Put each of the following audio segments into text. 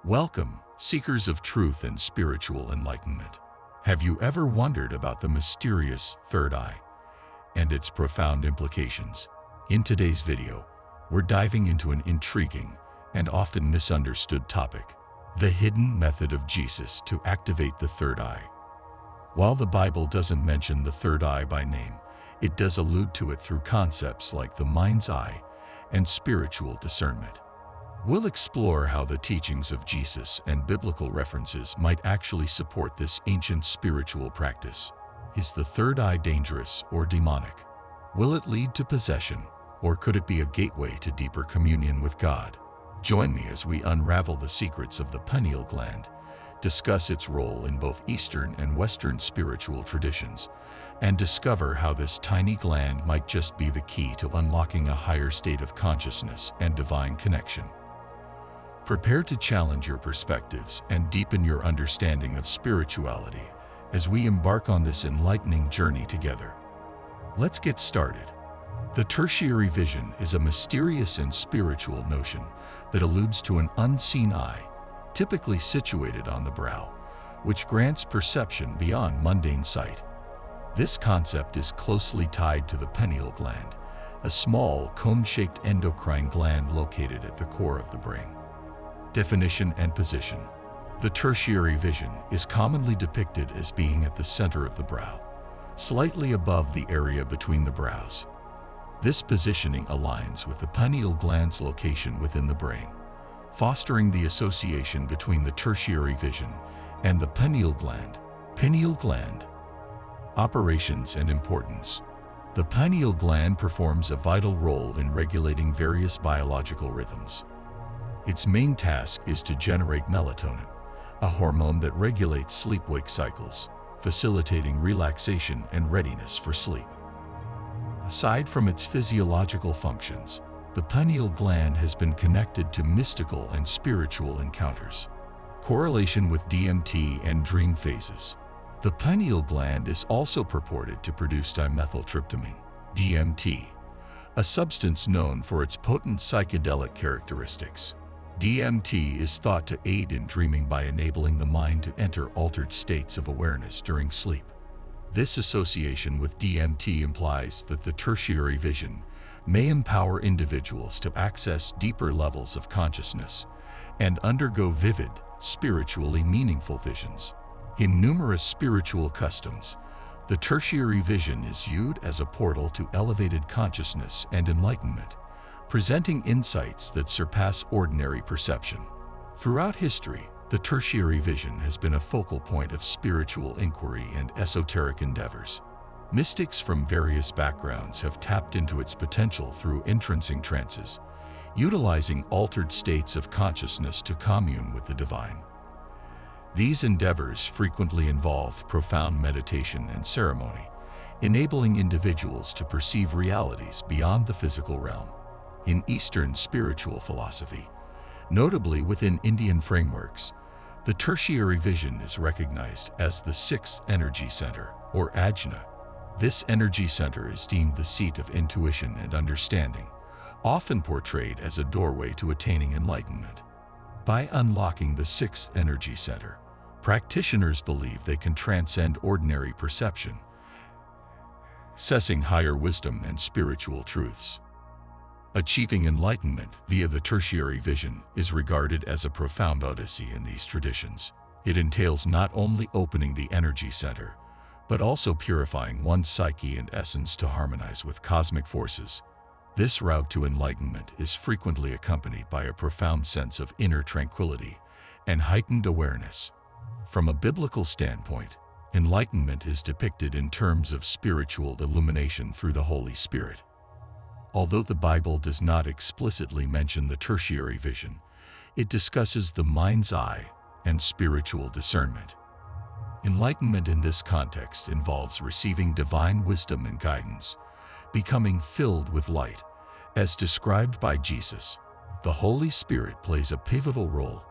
Welcome, seekers of truth and spiritual enlightenment. Have you ever wondered about the mysterious third eye and its profound implications? In today's video, we're diving into an intriguing and often misunderstood topic, the hidden method of Jesus to activate the third eye. While the Bible doesn't mention the third eye by name, it does allude to it through concepts like the mind's eye and spiritual discernment. We'll explore how the teachings of Jesus and biblical references might actually support this ancient spiritual practice. Is the third eye dangerous or demonic? Will it lead to possession, or could it be a gateway to deeper communion with God? Join me as we unravel the secrets of the pineal gland, discuss its role in both Eastern and Western spiritual traditions, and discover how this tiny gland might just be the key to unlocking a higher state of consciousness and divine connection. Prepare to challenge your perspectives and deepen your understanding of spirituality as we embark on this enlightening journey together. Let's get started. The tertiary vision is a mysterious and spiritual notion that alludes to an unseen eye, typically situated on the brow, which grants perception beyond mundane sight. This concept is closely tied to the pineal gland, a small, cone-shaped endocrine gland located at the core of the brain. Definition and position. The tertiary vision is commonly depicted as being at the center of the brow, slightly above the area between the brows. This positioning aligns with the pineal gland's location within the brain, fostering the association between the tertiary vision and the pineal gland. Pineal gland. Operations and importance. The pineal gland performs a vital role in regulating various biological rhythms. Its main task is to generate melatonin, a hormone that regulates sleep-wake cycles, facilitating relaxation and readiness for sleep. Aside from its physiological functions, the pineal gland has been connected to mystical and spiritual encounters. Correlation with DMT and dream phases. The pineal gland is also purported to produce dimethyltryptamine, DMT, a substance known for its potent psychedelic characteristics. DMT is thought to aid in dreaming by enabling the mind to enter altered states of awareness during sleep. This association with DMT implies that the tertiary vision may empower individuals to access deeper levels of consciousness and undergo vivid, spiritually meaningful visions. In numerous spiritual customs, the tertiary vision is viewed as a portal to elevated consciousness and enlightenment, presenting insights that surpass ordinary perception. Throughout history, the tertiary vision has been a focal point of spiritual inquiry and esoteric endeavors. Mystics from various backgrounds have tapped into its potential through entrancing trances, utilizing altered states of consciousness to commune with the divine. These endeavors frequently involved profound meditation and ceremony, enabling individuals to perceive realities beyond the physical realm. In Eastern spiritual philosophy, notably within Indian frameworks, the tertiary vision is recognized as the sixth energy center, or ajna. This energy center is deemed the seat of intuition and understanding, often portrayed as a doorway to attaining enlightenment. By unlocking the sixth energy center, practitioners believe they can transcend ordinary perception, accessing higher wisdom and spiritual truths. Achieving enlightenment via the tertiary vision is regarded as a profound odyssey in these traditions. It entails not only opening the energy center, but also purifying one's psyche and essence to harmonize with cosmic forces. This route to enlightenment is frequently accompanied by a profound sense of inner tranquility and heightened awareness. From a biblical standpoint, enlightenment is depicted in terms of spiritual illumination through the Holy Spirit. Although the Bible does not explicitly mention the tertiary vision, it discusses the mind's eye and spiritual discernment. Enlightenment in this context involves receiving divine wisdom and guidance, becoming filled with light. As described by Jesus, the Holy Spirit plays a pivotal role,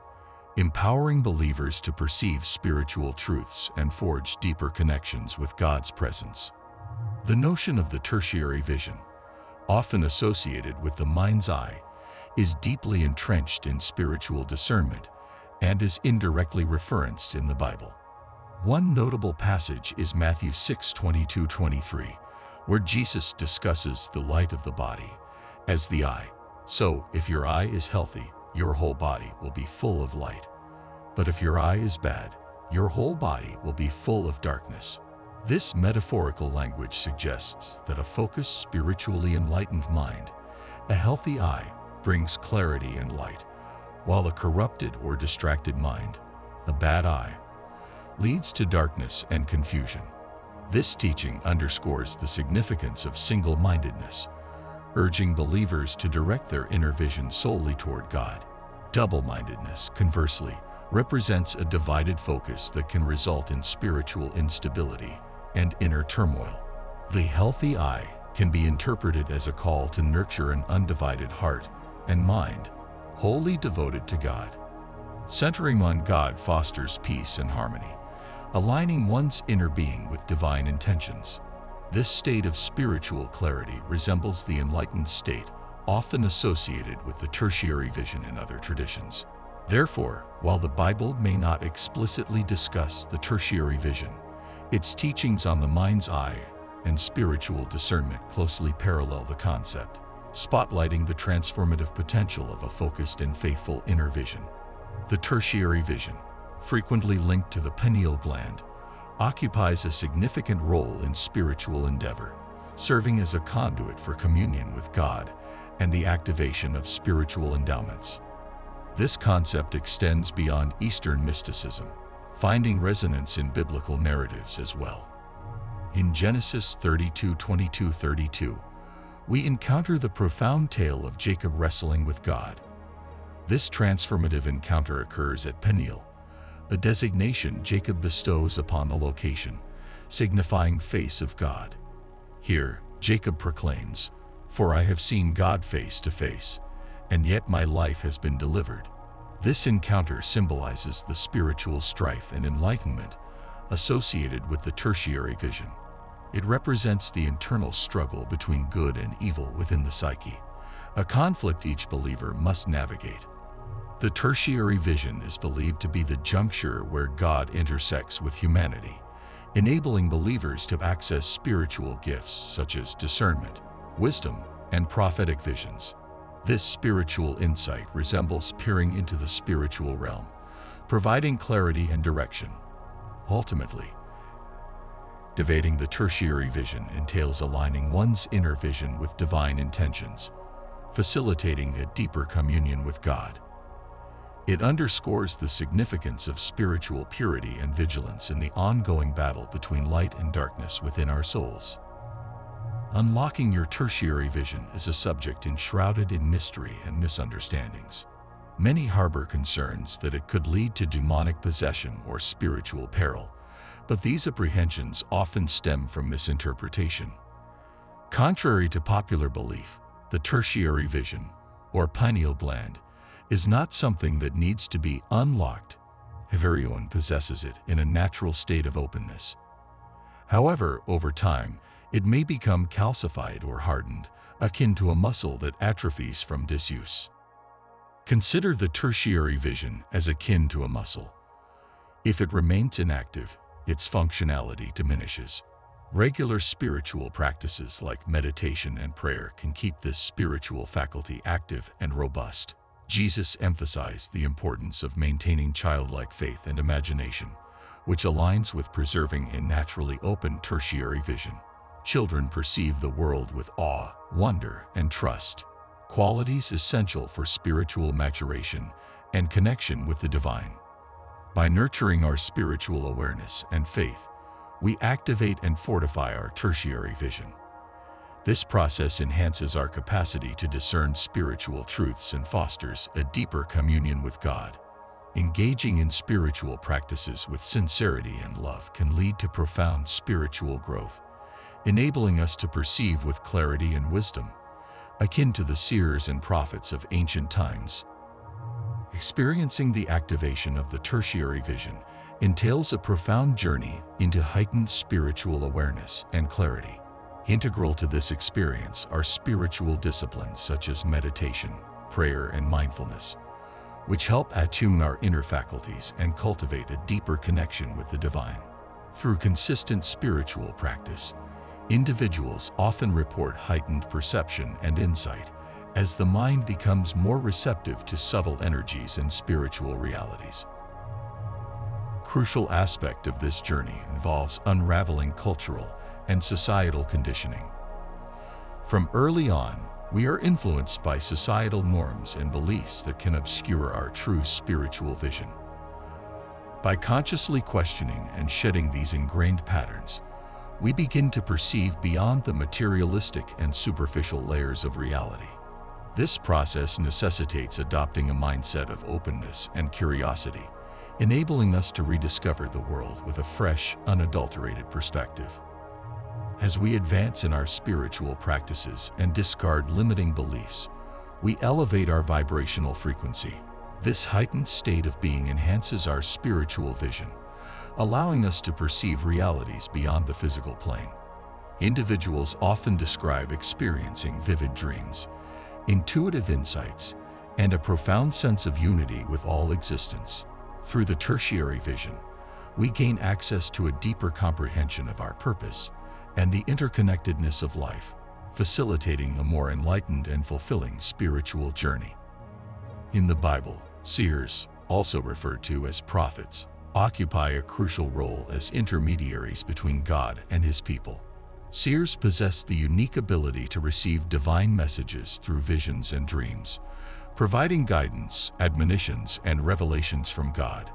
empowering believers to perceive spiritual truths and forge deeper connections with God's presence. The notion of the tertiary vision, often associated with the mind's eye, is deeply entrenched in spiritual discernment and is indirectly referenced in the Bible. One notable passage is Matthew 6:22-23, where Jesus discusses the light of the body as the eye. So, if your eye is healthy, your whole body will be full of light. But if your eye is bad, your whole body will be full of darkness. This metaphorical language suggests that a focused, spiritually enlightened mind, a healthy eye, brings clarity and light, while a corrupted or distracted mind, a bad eye, leads to darkness and confusion. This teaching underscores the significance of single-mindedness, urging believers to direct their inner vision solely toward God. Double-mindedness, conversely, represents a divided focus that can result in spiritual instability and inner turmoil. The healthy eye can be interpreted as a call to nurture an undivided heart and mind, wholly devoted to God. Centering on God fosters peace and harmony, aligning one's inner being with divine intentions. This state of spiritual clarity resembles the enlightened state, often associated with the tertiary vision in other traditions. Therefore, while the Bible may not explicitly discuss the tertiary vision, its teachings on the mind's eye and spiritual discernment closely parallel the concept, spotlighting the transformative potential of a focused and faithful inner vision. The tertiary vision, frequently linked to the pineal gland, occupies a significant role in spiritual endeavor, serving as a conduit for communion with God and the activation of spiritual endowments. This concept extends beyond Eastern mysticism, finding resonance in biblical narratives as well. In Genesis 32:22-32, we encounter the profound tale of Jacob wrestling with God. This transformative encounter occurs at Peniel, a designation Jacob bestows upon the location, signifying face of God. Here, Jacob proclaims, "For I have seen God face to face, and yet my life has been delivered." This encounter symbolizes the spiritual strife and enlightenment associated with the tertiary vision. It represents the internal struggle between good and evil within the psyche, a conflict each believer must navigate. The tertiary vision is believed to be the juncture where God intersects with humanity, enabling believers to access spiritual gifts such as discernment, wisdom, and prophetic visions. This spiritual insight resembles peering into the spiritual realm, providing clarity and direction. Ultimately, activating the tertiary vision entails aligning one's inner vision with divine intentions, facilitating a deeper communion with God. It underscores the significance of spiritual purity and vigilance in the ongoing battle between light and darkness within our souls. Unlocking your tertiary vision is a subject enshrouded in mystery and misunderstandings. Many harbor concerns that it could lead to demonic possession or spiritual peril, but these apprehensions often stem from misinterpretation. Contrary to popular belief, the tertiary vision, or pineal gland, is not something that needs to be unlocked. Everyone possesses it in a natural state of openness. However, over time, it may become calcified or hardened, akin to a muscle that atrophies from disuse. Consider the tertiary vision as akin to a muscle. If it remains inactive, its functionality diminishes. Regular spiritual practices like meditation and prayer can keep this spiritual faculty active and robust. Jesus emphasized the importance of maintaining childlike faith and imagination, which aligns with preserving a naturally open tertiary vision. Children perceive the world with awe, wonder, and trust, qualities essential for spiritual maturation and connection with the divine. By nurturing our spiritual awareness and faith, we activate and fortify our tertiary vision. This process enhances our capacity to discern spiritual truths and fosters a deeper communion with God. Engaging in spiritual practices with sincerity and love can lead to profound spiritual growth, enabling us to perceive with clarity and wisdom, akin to the seers and prophets of ancient times. Experiencing the activation of the tertiary vision entails a profound journey into heightened spiritual awareness and clarity. Integral to this experience are spiritual disciplines such as meditation, prayer, and mindfulness, which help attune our inner faculties and cultivate a deeper connection with the divine. Through consistent spiritual practice, individuals often report heightened perception and insight as the mind becomes more receptive to subtle energies and spiritual realities. Crucial aspect of this journey involves unraveling cultural and societal conditioning. From early on, we are influenced by societal norms and beliefs that can obscure our true spiritual vision. By consciously questioning and shedding these ingrained patterns, we begin to perceive beyond the materialistic and superficial layers of reality. This process necessitates adopting a mindset of openness and curiosity, enabling us to rediscover the world with a fresh, unadulterated perspective. As we advance in our spiritual practices and discard limiting beliefs, we elevate our vibrational frequency. This heightened state of being enhances our spiritual vision, allowing us to perceive realities beyond the physical plane. Individuals often describe experiencing vivid dreams, intuitive insights, and a profound sense of unity with all existence. Through the tertiary vision, we gain access to a deeper comprehension of our purpose and the interconnectedness of life, facilitating a more enlightened and fulfilling spiritual journey. In the Bible, seers, also referred to as prophets, occupy a crucial role as intermediaries between God and His people. Seers possess the unique ability to receive divine messages through visions and dreams, providing guidance, admonitions, and revelations from God.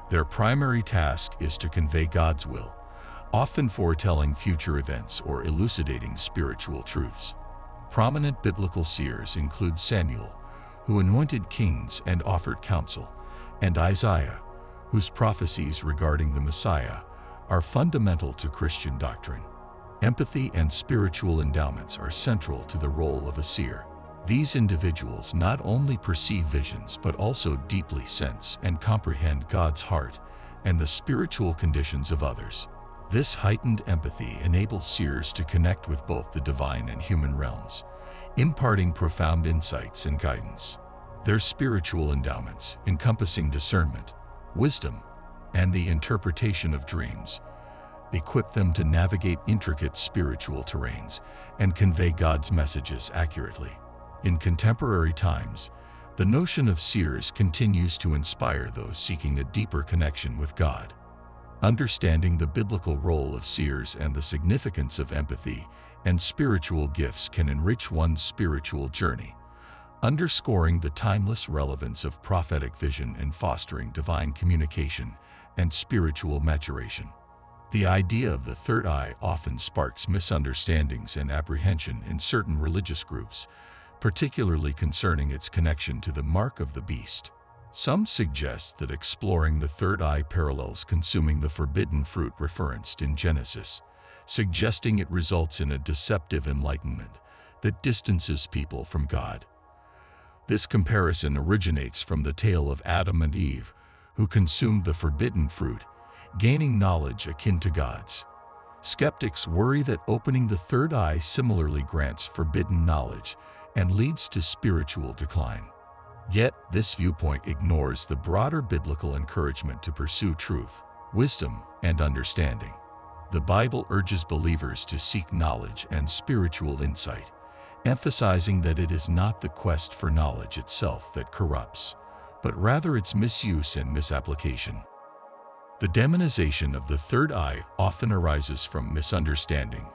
Their primary task is to convey God's will, often foretelling future events or elucidating spiritual truths. Prominent biblical seers include Samuel, who anointed kings and offered counsel, and Isaiah, whose prophecies regarding the Messiah are fundamental to Christian doctrine. Empathy and spiritual endowments are central to the role of a seer. These individuals not only perceive visions but also deeply sense and comprehend God's heart and the spiritual conditions of others. This heightened empathy enables seers to connect with both the divine and human realms, imparting profound insights and guidance. Their spiritual endowments, encompassing discernment, wisdom, and the interpretation of dreams, equip them to navigate intricate spiritual terrains and convey God's messages accurately. In contemporary times, the notion of seers continues to inspire those seeking a deeper connection with God. Understanding the biblical role of seers and the significance of empathy and spiritual gifts can enrich one's spiritual journey, underscoring the timeless relevance of prophetic vision and fostering divine communication and spiritual maturation. The idea of the third eye often sparks misunderstandings and apprehension in certain religious groups, particularly concerning its connection to the mark of the beast. Some suggest that exploring the third eye parallels consuming the forbidden fruit referenced in Genesis, suggesting it results in a deceptive enlightenment that distances people from God. This comparison originates from the tale of Adam and Eve, who consumed the forbidden fruit, gaining knowledge akin to God's. Skeptics worry that opening the third eye similarly grants forbidden knowledge and leads to spiritual decline. Yet, this viewpoint ignores the broader biblical encouragement to pursue truth, wisdom, and understanding. The Bible urges believers to seek knowledge and spiritual insight, emphasizing that it is not the quest for knowledge itself that corrupts, but rather its misuse and misapplication. The demonization of the third eye often arises from misunderstanding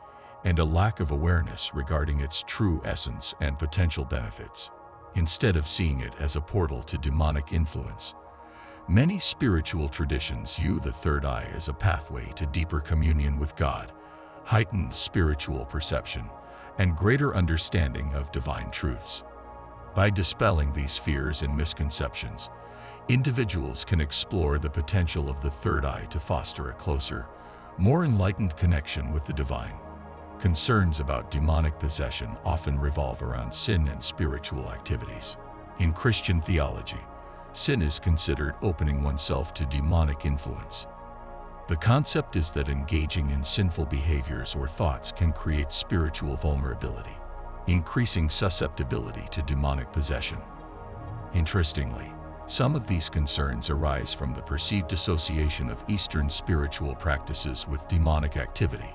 and a lack of awareness regarding its true essence and potential benefits. Instead of seeing it as a portal to demonic influence, many spiritual traditions view the third eye as a pathway to deeper communion with God, heightened spiritual perception, and greater understanding of divine truths. By dispelling these fears and misconceptions, individuals can explore the potential of the third eye to foster a closer, more enlightened connection with the divine. Concerns about demonic possession often revolve around sin and spiritual activities. In Christian theology, sin is considered opening oneself to demonic influence. The concept is that engaging in sinful behaviors or thoughts can create spiritual vulnerability, increasing susceptibility to demonic possession. Interestingly, Some of these concerns arise from the perceived association of Eastern spiritual practices with demonic activity.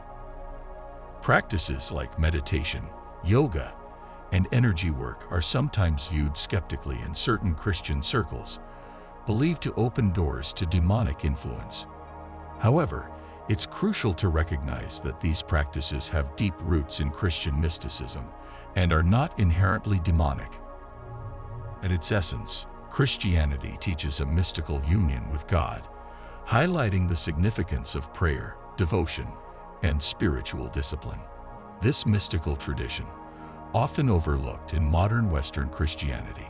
Practices like meditation, yoga, and energy work are sometimes viewed skeptically in certain Christian circles, believed to open doors to demonic influence. However, it's crucial to recognize that these practices have deep roots in Christian mysticism and are not inherently demonic. At its essence, Christianity teaches a mystical union with God, highlighting the significance of prayer, devotion, and spiritual discipline. This mystical tradition, often overlooked in modern Western Christianity,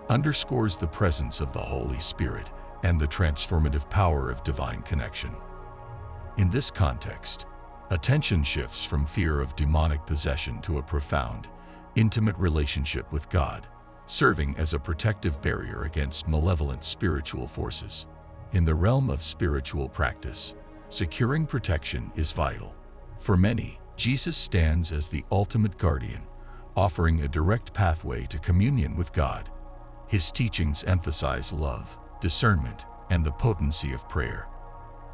underscores the presence of the Holy Spirit and the transformative power of divine connection. In this context, attention shifts from fear of demonic possession to a profound, intimate relationship with God, serving as a protective barrier against malevolent spiritual forces. In the realm of spiritual practice, securing protection is vital. For many, Jesus stands as the ultimate guardian, offering a direct pathway to communion with God. His teachings emphasize love, discernment, and the potency of prayer.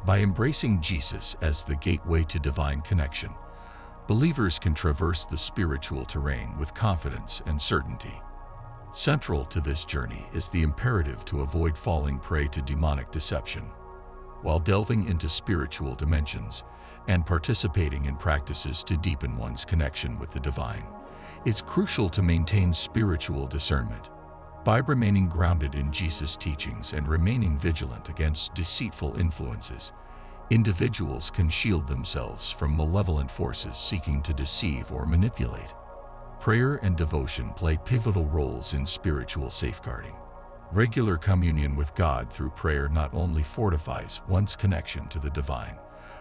By embracing Jesus as the gateway to divine connection, believers can traverse the spiritual terrain with confidence and certainty. Central to this journey is the imperative to avoid falling prey to demonic deception. While delving into spiritual dimensions and participating in practices to deepen one's connection with the divine, it's crucial to maintain spiritual discernment. By remaining grounded in Jesus' teachings and remaining vigilant against deceitful influences, individuals can shield themselves from malevolent forces seeking to deceive or manipulate. Prayer and devotion play pivotal roles in spiritual safeguarding. Regular communion with God through prayer not only fortifies one's connection to the divine,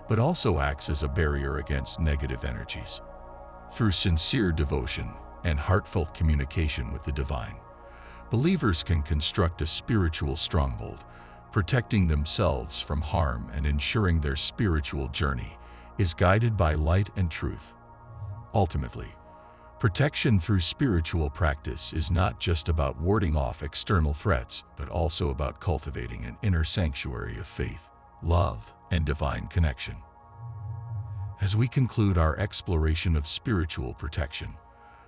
but also acts as a barrier against negative energies. Through sincere devotion and heartfelt communication with the divine, believers can construct a spiritual stronghold, protecting themselves from harm and ensuring their spiritual journey is guided by light and truth. Ultimately, protection through spiritual practice is not just about warding off external threats, but also about cultivating an inner sanctuary of faith, love, and divine connection. As we conclude our exploration of spiritual protection,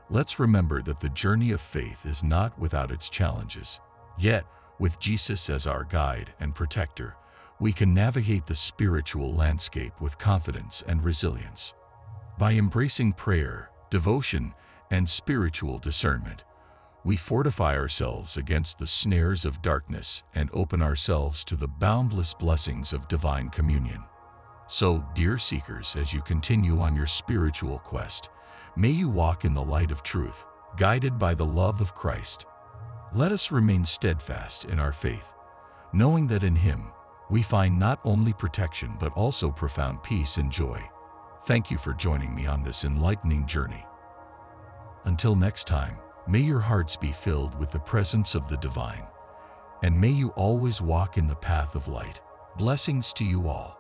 let's remember that the journey of faith is not without its challenges. Yet, with Jesus as our guide and protector, we can navigate the spiritual landscape with confidence and resilience. By embracing prayer, devotion, and spiritual discernment, we fortify ourselves against the snares of darkness and open ourselves to the boundless blessings of divine communion. So, dear seekers, as you continue on your spiritual quest, may you walk in the light of truth, guided by the love of Christ. Let us remain steadfast in our faith, knowing that in Him we find not only protection but also profound peace and joy. Thank you for joining me on this enlightening journey. Until next time, may your hearts be filled with the presence of the divine, and may you always walk in the path of light. Blessings to you all.